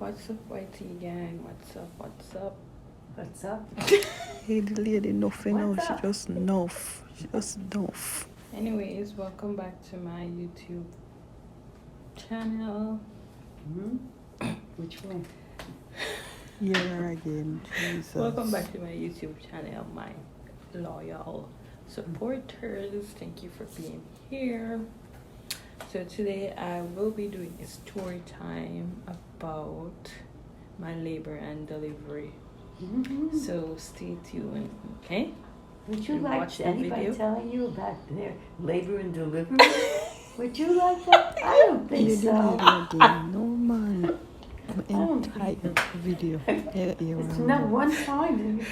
What's up, YT gang? What's up? What's up? What's up? Hey, the lady nothing now. What's She up? just nuff. She just nuff. Anyways, welcome back to my YouTube channel. Which one? Here again. Jesus. Welcome back to my YouTube channel, my loyal supporters. Thank you for being here. So today I will be doing a story time about my labor and delivery. So stay tuned, okay? Would you And like watch the anybody video. telling you about their labor and delivery? Would you like that? I don't think You so. didn't again. No man. don't Entire video. It's not one time.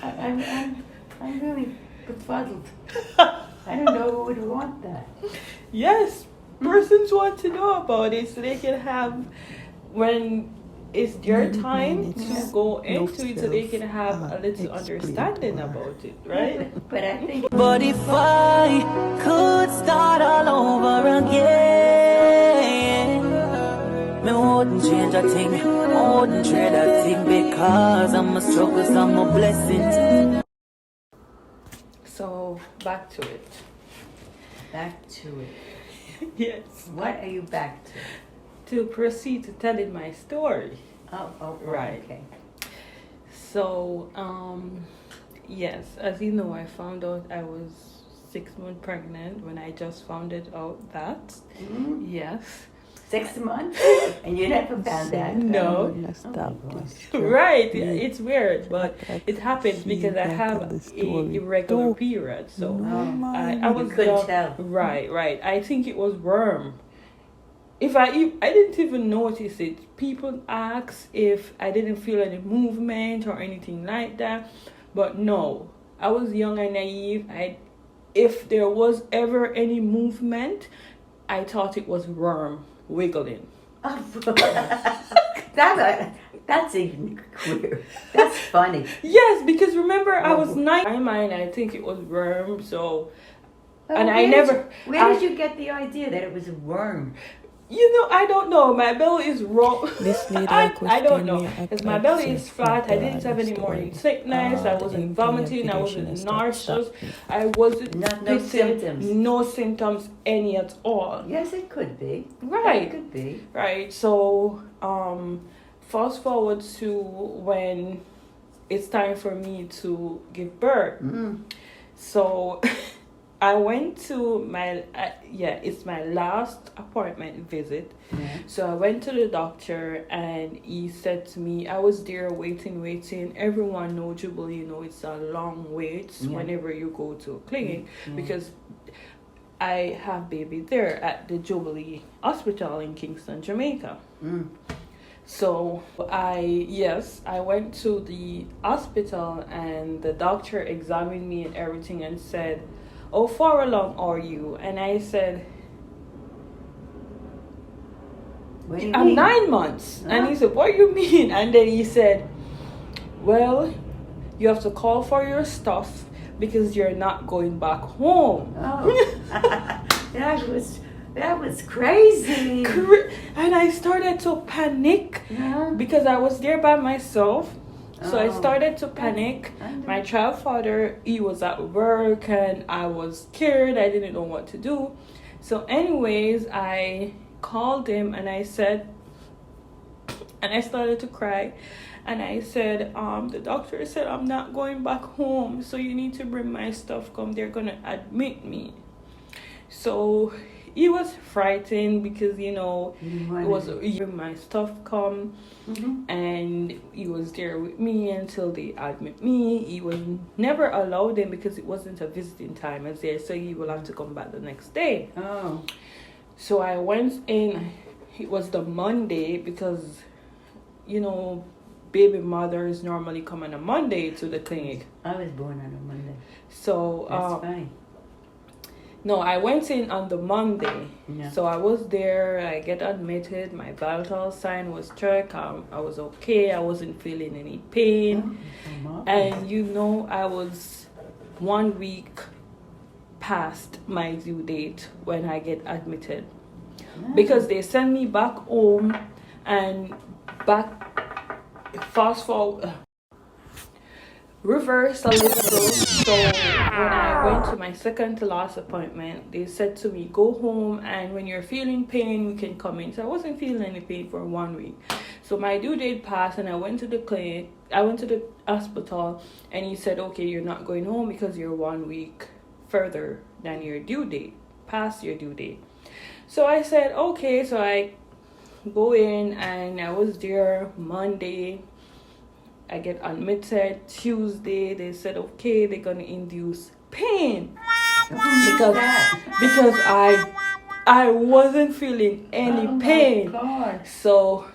I'm really befuddled. I don't know who would want that. Yes, persons want to know about it so they can have, when it's their time to go into it, so they can have a little understanding about it, right? But I think But if I could start all over again, me wouldn't change a thing, wouldn't trade a thing, because I'm a struggle, I'm a blessing. So back to it. back to it. Yes. What are you back to? To proceed to telling my story. Oh, Right. Okay. So, yes, as you know, I found out I was 6 months pregnant when I just found it out that. Yes. 6 months? And you never found that? No. Let's stop this. Right, it's weird, but I it happens because I have the a story. irregular No. period. So No, I man. was You couldn't young. tell. Right. I think it was worm. If I didn't even notice it. People ask if I didn't feel any movement or anything like that, but no, I was young and naive. If there was ever any movement, I thought it was worm wiggling. That's even queer. That's funny. Yes, because remember I was 9. In my mind, I think it was worm. So, and I never. Where did you get the idea that it was a worm? I don't know. My belly is raw. This lady I don't know. question me, Because act my like belly is say, flat. I "Fuck didn't God, have any this morning story." sickness. I The wasn't entire vomiting. I video wasn't shouldn't stop nauseous. that. I wasn't No spitting. symptoms. No symptoms any at all. Yes, it could be. Right. It could be. Right. So, fast forward to when it's time for me to give birth. So I went to my it's my last appointment visit. Yeah. So I went to the doctor and he said to me, I was there waiting. Everyone knows Jubilee, it's a long wait whenever you go to a clinic because I have baby there at the Jubilee Hospital in Kingston, Jamaica. So I went to the hospital and the doctor examined me and everything and said, "Oh, far along are you?" And I said, What do you "I'm mean? 9 months." And he said, "What do you mean?" And then he said, "Well, you have to call for your stuff because you're not going back home." Oh, that was crazy. And I started to panic Yeah. because I was there by myself. So I Oh. started to panic. My child father, he was at work and I was scared. I didn't know what to do. So anyways, I called him and I said, and I started to cry. And I said, the doctor said I'm not going back home. So you need to bring my stuff. Come, they're going to admit me. So he was frightened because, it was my stuff come. And he was there with me until they admit me. He was never allowed in because it wasn't a visiting time as they said he will have to come back the next day. Oh. So I went in. It was the Monday because baby mothers normally come on a Monday to the clinic. I was born on a Monday. So That's fine. no, I went in on the Monday. Yeah. So I was there. I get admitted. My vital sign was checked. I was okay. I wasn't feeling any pain. And I was 1 week past my due date when I get admitted. Because they sent me back home And fast forward, reverse a little. So when I went to my second to last appointment, they said to me, go home, and when you're feeling pain, you can come in. So I wasn't feeling any pain for 1 week. So my due date passed, and I went to the clinic. I went to the hospital, and he said, okay, you're not going home because you're 1 week further than your due date, past your due date. So I said, okay. So I go in, and I was there Monday. I get admitted Tuesday. They said, okay, they're gonna induce pain because I wasn't feeling any pain. God. So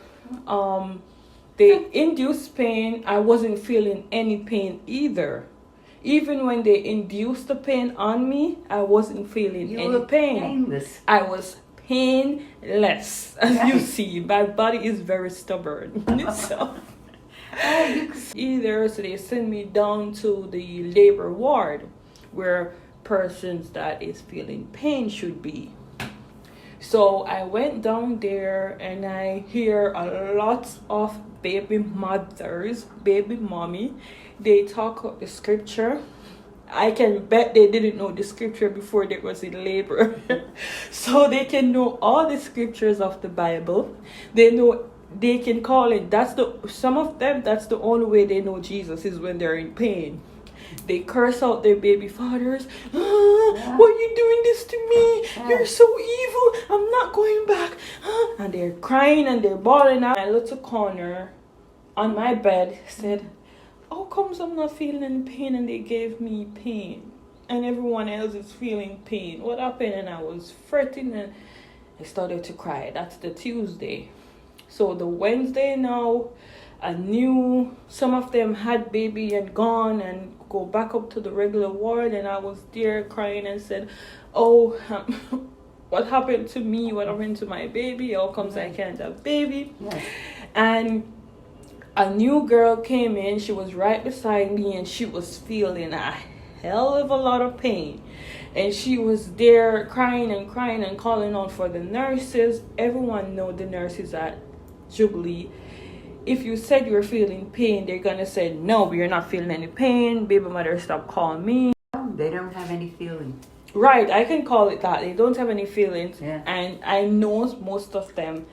they induced pain. I wasn't feeling any pain either. Even when they induced the pain on me, I wasn't feeling any pain. Painless. I was painless. As you see, my body is very stubborn. So either, so they send me down to the labor ward where persons that is feeling pain should be. So I went down there, and I hear a lot of baby mothers, baby mommy. They talk of the scripture. I can bet they didn't know the scripture before they was in labor. So they can know all the scriptures of the Bible. They know, they can call it, some of them, that's the only way they know Jesus is when they're in pain. They curse out their baby fathers. Why are you doing this to me? You're so evil. I'm not going back. And they're crying and they're bawling out. My little corner on my bed said, how comes I'm not feeling any pain and they gave me pain? And everyone else is feeling pain. What happened? And I was fretting and I started to cry. That's the Tuesday. So the Wednesday now, I knew some of them had baby and gone and go back up to the regular ward, and I was there crying and said, oh, what happened to me? What happened to my baby? How comes I can't have baby? Yes. And a new girl came in. She was right beside me, and she was feeling a hell of a lot of pain. And she was there crying and calling out for the nurses. Everyone know the nurses at Jubilee. If you said you were feeling pain, they're gonna say, no, but you're not feeling any pain. Baby mother, stop calling me. They don't have any feeling. Right, I can call it that. They don't have any feelings. Yeah. And I know most of them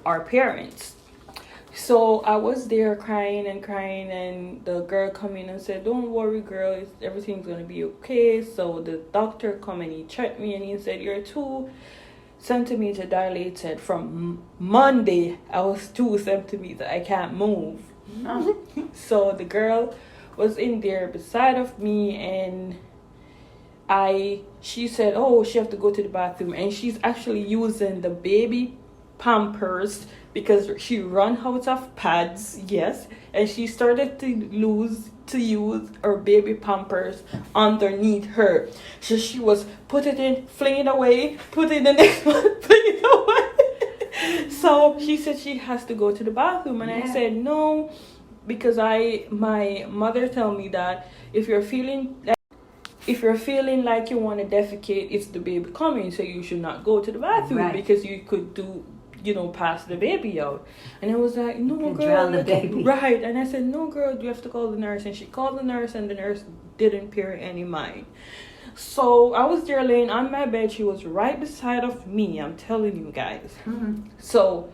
are parents. So I was there crying, and the girl come in and said, don't worry, girl, everything's gonna be okay. So the doctor come and he checked me, and he said, you're 2 centimeter dilated. From Monday I was 2 centimeter. I can't move. So the girl was in there beside of me, and she said, oh, she have to go to the bathroom, and she's actually using the baby Pampers because she run out of pads. Yes, and she started to use her baby Pampers underneath her. So she was put it in, fling it away, put it in the next one, fling it away. So she said she has to go to the bathroom, and I said no, because my mother told me that if you're feeling like you want to defecate, it's the baby coming, so you should not go to the bathroom because you could pass the baby out. And I was like, no, girl, drown the baby. Right. And I said, no, girl, you have to call the nurse. And she called the nurse, and the nurse didn't pay her any mind. So I was there laying on my bed. She was right beside of me, I'm telling you guys. So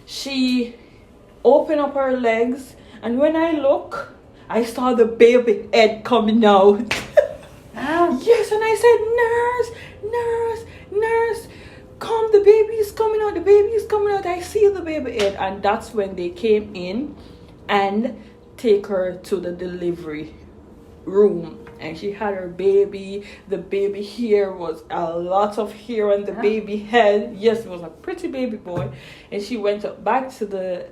she opened up her legs, and when I look, I saw the baby head coming out. Yes, and I said, nurse, come, the baby is coming out. I see the baby head. And that's when they came in and take her to the delivery room. And she had her baby. The baby hair was a lot of hair on the baby head. Yes, it was a pretty baby boy. And she went back to the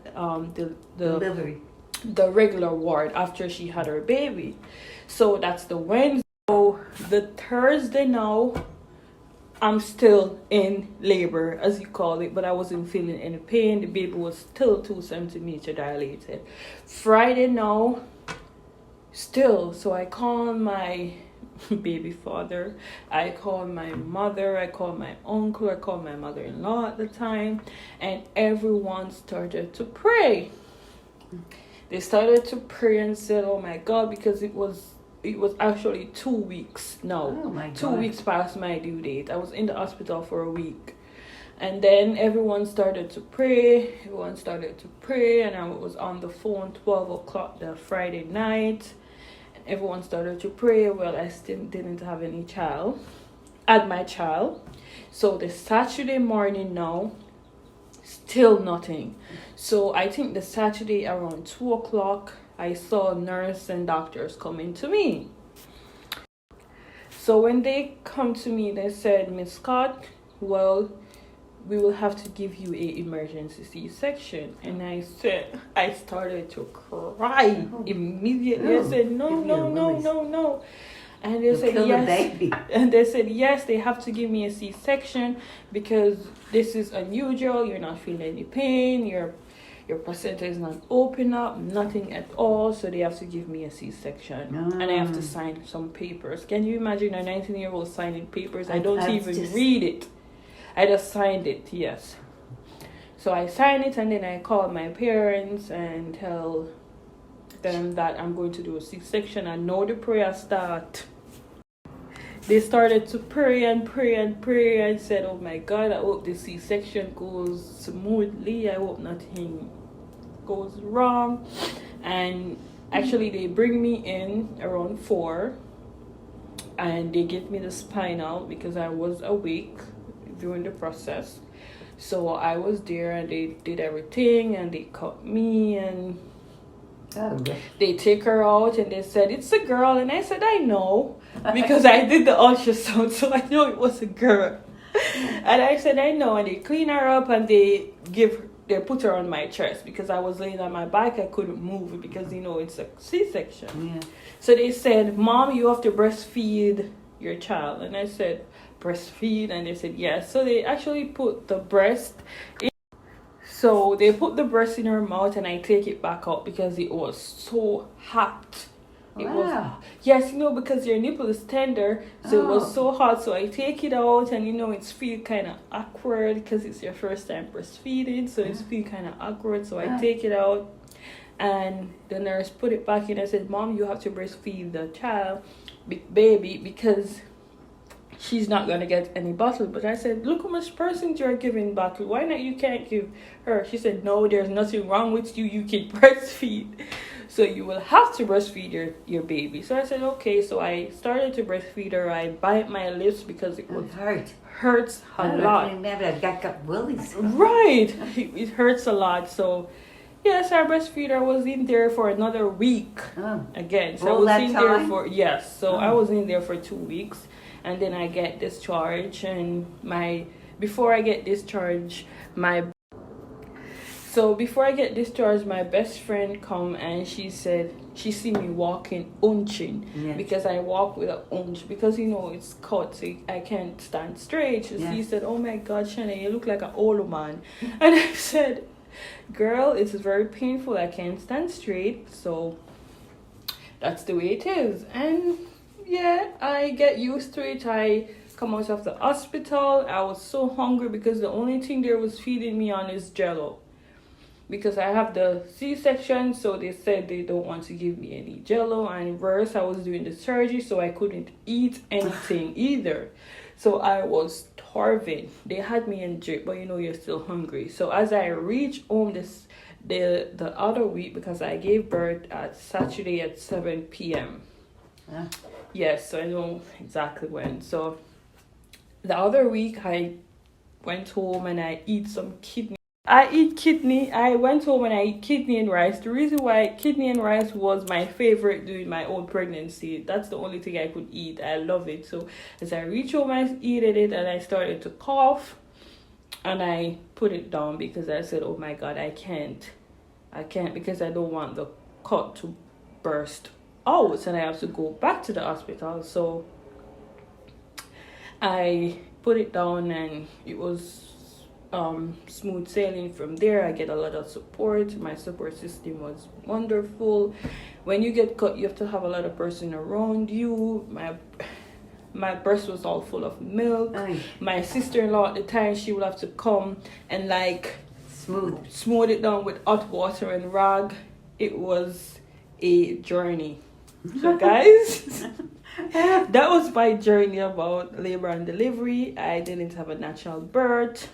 Delivery. The regular ward after she had her baby. So that's the Wednesday. So the Thursday now, I'm still in labor, as you call it, but I wasn't feeling any pain. The baby was still 2 centimeter dilated. Friday now, still. So I called my baby father. I called my mother, I called my uncle, I called my mother-in-law at the time, and everyone started to pray. They started to pray and said, oh my God, because it was actually 2 weeks now. Oh my God. 2 weeks past my due date. I was in the hospital for a week. And then everyone started to pray. And I was on the phone 12 o'clock the Friday night. And everyone started to pray. Well, I still didn't have any child. Had my child. So the Saturday morning now, still nothing. So I think the Saturday around 2 o'clock, I saw nurse and doctors coming to me. So when they come to me, they said, Miss Scott, well, we will have to give you a emergency C-section. And I started to cry immediately. I said, no. And they said, yes. And they said, yes, they have to give me a C-section because this is unusual. You're not feeling any pain. Your placenta is not open up, nothing at all. So they have to give me a C-section. And I have to sign some papers. Can you imagine a 19-year-old signing papers? I don't even read it. I just signed it, yes. So I signed it and then I called my parents and tell them that I'm going to do a C-section. I know the prayer start. They started to pray and said, oh my God, I hope the C-section goes smoothly. I hope nothing goes wrong. And actually they bring me in around 4 and they give me the spinal because I was awake during the process. So I was there and they did everything and they cut me and they take her out and they said it's a girl, and I said I know because I did the ultrasound, so I know it was a girl. And I said I know, and they clean her up and they put her on my chest because I was laying on my back. I couldn't move because it's a C-section. Yeah. So they said, Mom, you have to breastfeed your child. And I said, breastfeed? And they said yes. So they actually put the breast in. So they put the breast in her mouth and I take it back out because it was so hot. It was, yes, because your nipple is tender, so it was so hot. So I take it out and it's feel kind of awkward because it's your first time breastfeeding, so it's feel kind of awkward. So I take it out and the nurse put it back in. I said, Mom, you have to breastfeed the child, baby, because she's not going to get any bottle. But I said, look how much percent you're giving bottle. Why not you can't give her? She said, no, there's nothing wrong with you. You can breastfeed. So you will have to breastfeed your baby. So I said, okay. So I started to breastfeed her. I bite my lips because it hurts a lot. Right. It hurts a lot. So yes, I breastfeed her. I was in there for another week again. So I was in there for, yes. So I was in there for 2 weeks. And then I get discharged, and before I get discharged, my best friend come and she said she see me walking unching because I walk with a unch because it's cut, so I can't stand straight. So she said, oh my God, Shanna, you look like an old man. And I said, girl, it's very painful. I can't stand straight, so that's the way it is. And yeah, I get used to it. I come out of the hospital. I was so hungry because the only thing they was feeding me on is Jello. Because I have the C-section, so they said they don't want to give me any Jello. And worse, I was doing the surgery, so I couldn't eat anything either. So I was starving. They had me in drip, but you're still hungry. So as I reached home the other week, because I gave birth at Saturday at 7 p.m. Yes, so I know exactly when. So the other week I went home and I eat some kidney. I went home and I eat kidney and rice. The reason why kidney and rice was my favorite during my own pregnancy. That's the only thing I could eat. I love it. So as I reached home, I ate it and I started to cough. And I put it down because I said, oh my God, I can't because I don't want the cut to burst out and I have to go back to the hospital. So I put it down and it was smooth sailing from there. I get a lot of support. My support system was wonderful. When you get cut, you have to have a lot of person around you. My breast was all full of milk. Aye. My sister-in-law at the time, she would have to come and like smooth it down with hot water and rag. It was a journey. So guys, that was my journey about labor and delivery. I didn't have a natural birth.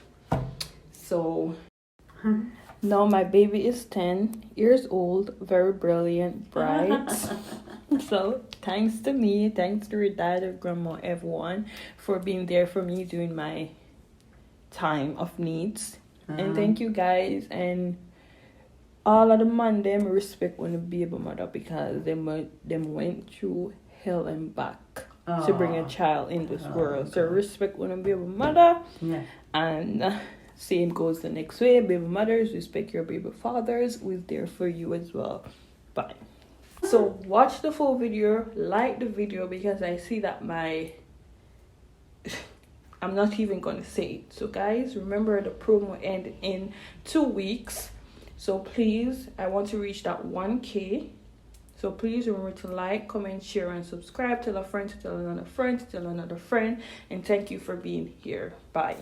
So now my baby is 10 years old, very brilliant, bright. So thanks to me, thanks to her dad, her grandma, everyone for being there for me during my time of needs. And thank you guys, and all of the man them respect when the baby mother, because them went through hell and back to bring a child in this world. So respect when the baby mother. Yeah. And same goes the next way. Baby mothers, respect your baby fathers who is there for you as well. Bye. So watch the full video, like the video, because I see that I'm not even gonna say it. So guys, remember the promo end in 2 weeks. So please, I want to reach that 1K. So please remember to like, comment, share, and subscribe. Tell a friend to tell another friend to tell another friend. And thank you for being here. Bye.